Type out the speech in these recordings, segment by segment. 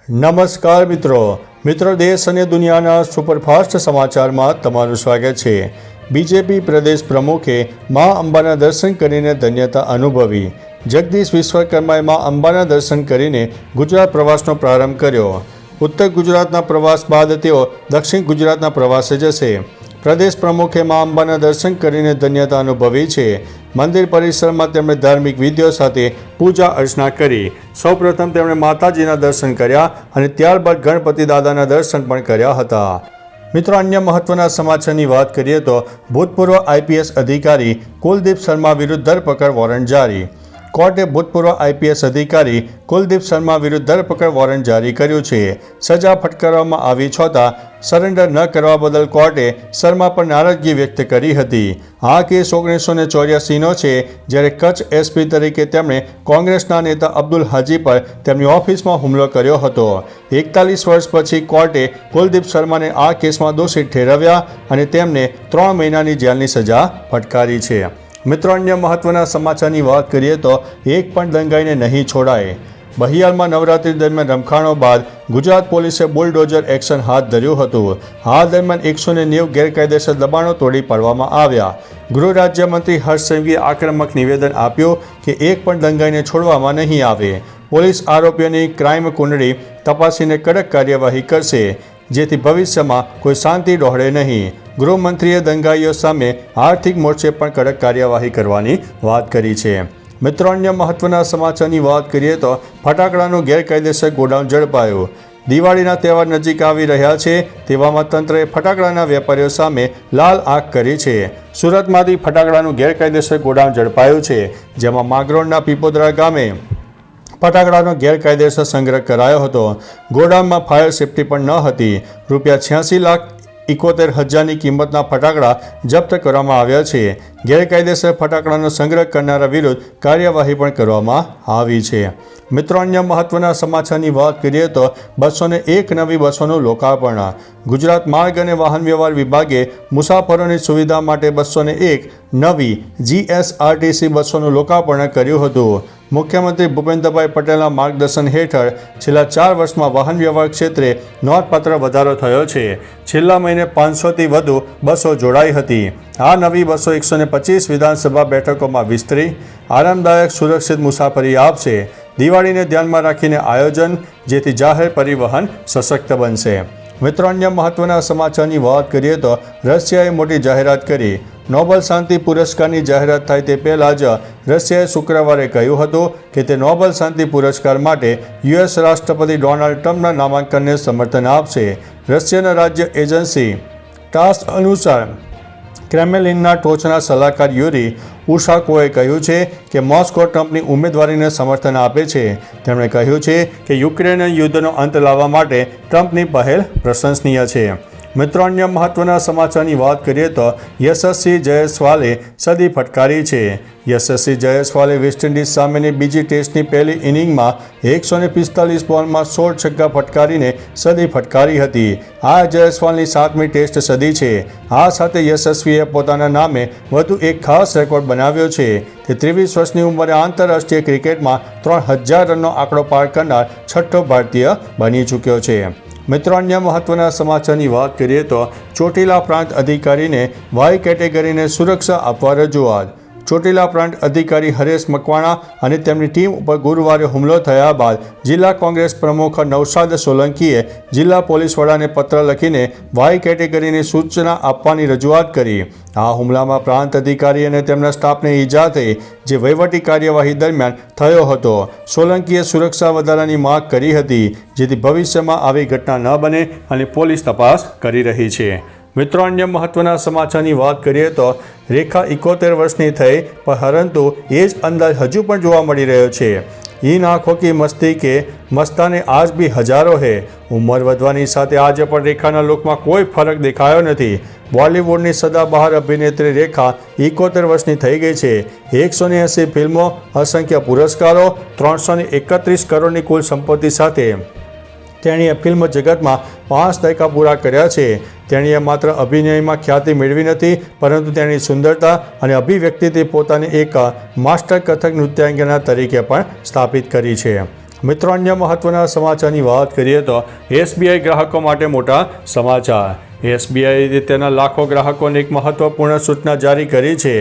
નમસ્કાર મિત્રો દેશ અને દુનિયાના સુપરફાસ્ટ સમાચારમાં તમારું સ્વાગત છે। બીજેપી પ્રદેશ પ્રમુખે મા અંબાના દર્શન કરીને ધન્યતા અનુભવી। જગદીશ વિશ્વકર્માએ મા અંબાના દર્શન કરીને ગુજરાત પ્રવાસનો પ્રારંભ કર્યો। ઉત્તર ગુજરાતના પ્રવાસ બાદ તેઓ દક્ષિણ ગુજરાતના પ્રવાસે જશે। પ્રદેશ પ્રમુખે મા અંબાના દર્શન કરીને ધન્યતા અનુભવી છે। મંદિર પરિસરમાં તેમણે ધાર્મિક વિધિઓ સાથે પૂજા અર્ચના કરી। સૌપ્રથમ તેમણે માતાજીના દર્શન કર્યા અને ત્યારબાદ ગણપતિ દાદાના દર્શન પણ કર્યા હતા। મિત્રો, અન્ય મહત્વના સમાચારની વાત કરીએ તો ભૂતપૂર્વ આઈપીએસ અધિકારી કુલદીપ શર્મા વિરુદ્ધ ધરપકડ વોરંટ જારી। કોર્ટે ભૂતપૂર્વ આઈપીએસ અધિકારી કુલદીપ શર્મા વિરુદ્ધ ધરપકડ વોરંટ જારી કર્યું છે। સજા ફટકારવામાં આવી છતાં સરેન્ડર ન કરવા બદલ કોર્ટે શર્મા પર નારાજગી વ્યક્ત કરી હતી। આ કેસ 1984નો છે, જ્યારે કચ્છ એસપી તરીકે તેમણે કોંગ્રેસના નેતા અબ્દુલ હાજી પર તેમની ઓફિસમાં હુમલો કર્યો હતો। 41 વર્ષ પછી કોર્ટે કુલદીપ શર્માને આ કેસમાં દોષિત ઠેરવ્યા અને તેમને 3 મહિનાની જેલની સજા ફટકારી છે। મિત્રો, અન્ય મહત્વના સમાચારની વાત કરીએ તો એક પણ દંગાઈને નહીં છોડાય। બહિયાલમાં નવરાત્રી દરમિયાન રમખાણો બાદ ગુજરાત પોલીસે બુલડોઝર એક્શન હાથ ધર્યું હતું। આ દરમિયાન 190 ગેરકાયદેસર દબાણો તોડી પાડવામાં આવ્યા। ગૃહ રાજ્યમંત્રી હર્ષ સંઘવીએ આક્રમક નિવેદન આપ્યું કે એક પણ દંગાઈને છોડવામાં નહીં આવે। પોલીસ આરોપીઓની ક્રાઇમ કુંડળી તપાસીને કડક કાર્યવાહી કરશે, જેથી ભવિષ્યમાં કોઈ શાંતિ ડહોળે નહીં। ગૃહમંત્રીએ દંગાઈઓ સામે આર્થિક મોરચે પણ કડક કાર્યવાહી કરવાની વાત કરી છે। મિત્રો, અન્ય મહત્વના સમાચારની વાત કરીએ તો ફટાકડાનું ગેરકાયદેસર ગોડાઉન ઝડપાયું। દિવાળીના તહેવાર નજીક આવી રહ્યા છે, તેવામાં તંત્રએ ફટાકડાના વેપારીઓ સામે લાલ આંખ કરી છે। સુરતમાંથી ફટાકડાનું ગેરકાયદેસર ગોડાઉન ઝડપાયું છે, જેમાં માંગરોળના પીપોદરા ગામે ફટાકડાનો ગેરકાયદેસર સંગ્રહ કરાયો હતો। ગોડાઉનમાં ફાયર સેફ્ટી પણ ન હતી। ₹86,71,000ની કિંમતના ફટાકડા જપ્ત કરવામાં આવ્યા છે। ગેરકાયદેસર ફટાકડાનો સંગ્રહ કરનારા વિરુદ્ધ કાર્યવાહી પણ કરવામાં આવી છે। મિત્રો, અન્ય મહત્વના સમાચારની વાત કરીએ તો 201 નવી બસોનું લોકાર્પણ। ગુજરાત માર્ગ અને વાહન વ્યવહાર વિભાગે મુસાફરોની સુવિધા માટે 201 નવી જીએસઆરટીસી બસોનું લોકાર્પણ કર્યું હતું। મુખ્યમંત્રી ભૂપેન્દ્રભાઈ પટેલના માર્ગદર્શન હેઠળ છેલ્લા 4 વર્ષમાં વાહન વ્યવહાર ક્ષેત્રે નોંધપાત્ર વધારો થયો છે। છેલ્લા મહિને 500થી વધુ બસો જોડાઈ હતી। આ નવી બસો 125 વિધાનસભા બેઠકોમાં વિસ્તરી આરામદાયક સુરક્ષિત મુસાફરી આપશે। દિવાળીને ધ્યાનમાં રાખીને આયોજન, જેથી જાહેર પરિવહન સશક્ત બનશે। મિત્રો, અન્ય મહત્વના સમાચારની વાત કરીએ તો રશિયાએ મોટી જાહેરાત કરી। નોબેલ શાંતિ પુરસ્કારની જાહેરાત થાય તે પહેલાં જ રશિયાએ શુક્રવારે કહ્યું હતું કે તે નોબેલ શાંતિ પુરસ્કાર માટે યુએસ રાષ્ટ્રપતિ ડોનાલ્ડ ટ્રમ્પના નામાંકનને સમર્થન આપશે। રશિયાના રાજ્ય એજન્સી ટાસ અનુસાર ક્રેમલિનના ટોચના સલાહકાર યુરી ઉશાકોએ કહ્યું છે કે મોસ્કો ટ્રમ્પની ઉમેદવારીને સમર્થન આપે છે। તેમણે કહ્યું છે કે યુક્રેન યુદ્ધનો અંત લાવવા માટે ટ્રમ્પની પહેલ પ્રશંસનીય છે। મિત્રો, અન્ય મહત્વના સમાચારની વાત કરીએ તો યશસ્વી જયસ્વાલે સદી ફટકારી છે। યશસ્વી જયસ્વાલે વેસ્ટ ઇન્ડિઝ સામેની બીજી ટેસ્ટની પહેલી ઇનિંગમાં 145 બોલમાં 16 છગ્ગા ફટકારીને સદી ફટકારી હતી। આ જયસ્વાલની 7મી ટેસ્ટ સદી છે। આ સાથે યશસ્વીએ પોતાના નામે વધુ એક ખાસ રેકોર્ડ બનાવ્યો છે। તે 23 વર્ષની ઉંમરે આંતરરાષ્ટ્રીય ક્રિકેટમાં 3000 રનનો આંકડો પાર કરનાર છઠ્ઠો ભારતીય બની ચૂક્યો છે। મિત્રો, અન્ય મહત્વના સમાચારની વાત કરીએ તો ચોટીલા પ્રાંત અધિકારીને વાય કેટેગરીને સુરક્ષા આપવા રજૂઆત। ચોટીલા પ્રાંત અધિકારી હરેશ મકવાણા અને તેમની ટીમ ઉપર ગુરુવારે હુમલો થયા બાદ જિલ્લા કોંગ્રેસ પ્રમુખ નૌશાદ સોલંકીએ જિલ્લા પોલીસ વડાને પત્ર લખીને વાય કેટેગરીની સૂચના આપવાની રજૂઆત કરી। આ હુમલામાં પ્રાંત અધિકારી અને તેમના સ્ટાફને ઈજા થઈ, જે વહીવટી કાર્યવાહી દરમિયાન થયો હતો। સોલંકીએ સુરક્ષા વધારાની માંગ કરી હતી, જેથી ભવિષ્યમાં આવી ઘટના ન બને અને પોલીસ તપાસ કરી રહી છે। મિત્રો, અન્ય મહત્વના સમાચારની વાત કરીએ તો રેખા 71 વર્ષની થઈ, પરંતુ એ જ અંદાજ હજુ પણ જોવા મળી રહ્યો છે। इन आँखों की मस्ती के मस्ताने आज भी हजारों है। उम्र વધવાની સાથે આજે પણ રેખાના લુકમાં કોઈ ફરક દેખાયો નથી। બોલિવૂડની સદાબહાર અભિનેત્રી રેખા 71 વર્ષની થઈ ગઈ છે। 180 ફિલ્મો, અસંખ્ય પુરસ્કારો, 331 કરોડની કુલ સંપત્તિ સાથે તેણીએ ફિલ્મ જગતમાં 5 દાયકા પૂરા કર્યા છે। તેણીએ માત્ર અભિનયમાં ખ્યાતિ મેળવી નથી, પરંતુ તેની સુંદરતા અને અભિવ્યક્તિથી પોતાને એક માસ્ટર કથક નૃત્યાંગના તરીકે પણ સ્થાપિત કરી છે। મિત્રો અન્ય મહત્વના સમાચારની વાત કરીએ તો એસબીઆઈ ગ્રાહકો માટે મોટા સમાચાર. એસબીઆઈએ તેના લાખો ગ્રાહકોને એક મહત્વપૂર્ણ સૂચના જારી કરી છે.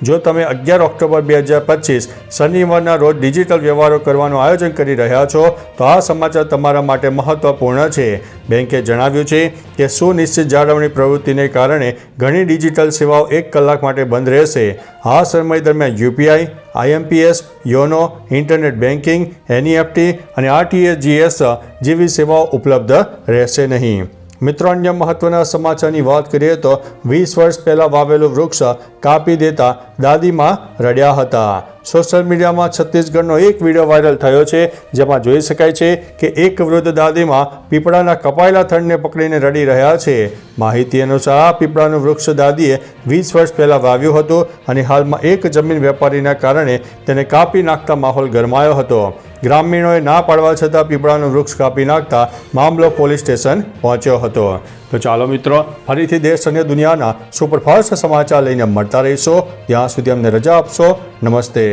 જો તમે 11 ઓક્ટોબર 2025 શનિવારના રોજ ડિજિટલ વ્યવહારો કરવાનું આયોજન કરી રહ્યા છો તો આ સમાચાર તમારા માટે મહત્વપૂર્ણ છે. બેંકે જણાવ્યું છે કે સુનિશ્ચિત જાળવણી પ્રવૃત્તિને કારણે ઘણી ડિજિટલ સેવાઓ 1 કલાક માટે બંધ રહેશે. આ સમય દરમિયાન UPI, IMPS, YONO, internet banking, NEFT અને આરટીજીએસ જેવી સેવાઓ ઉપલબ્ધ રહેશે નહીં. મિત્રો અન્ય મહત્વના સમાચારની વાત કરીએ તો 20 વર્ષ પહેલાં વાવેલું વૃક્ષ કાપી દેતા દાદીમાં રડ્યા હતા. સોશિયલ મીડિયામાં છત્તીસગઢનો એક વિડીયો વાયરલ થયો છે જેમાં જોઈ શકાય છે કે એક વૃદ્ધ દાદીમાં પીપળાના કપાયેલા થડને પકડીને રડી રહ્યા છે. માહિતી અનુસાર આ પીપળાનું વૃક્ષ દાદીએ 20 વર્ષ પહેલાં વાવ્યું હતું અને હાલમાં એક જમીન વેપારીના કારણે તેને કાપી નાખતા માહોલ ગરમાયો હતો. ગ્રામીણોએ ના પાડવા છતાં પીપળાનું વૃક્ષ કાપી નાખતા મામલો પોલીસ સ્ટેશન પહોંચ્યો હતો. તો ચાલો મિત્રો, ફરીથી દેશ અને દુનિયાના સુપરફાસ્ટ સમાચાર લઈને મળતા રહીશો. ત્યાં સુધી અમને રજા આપશો. નમસ્તે.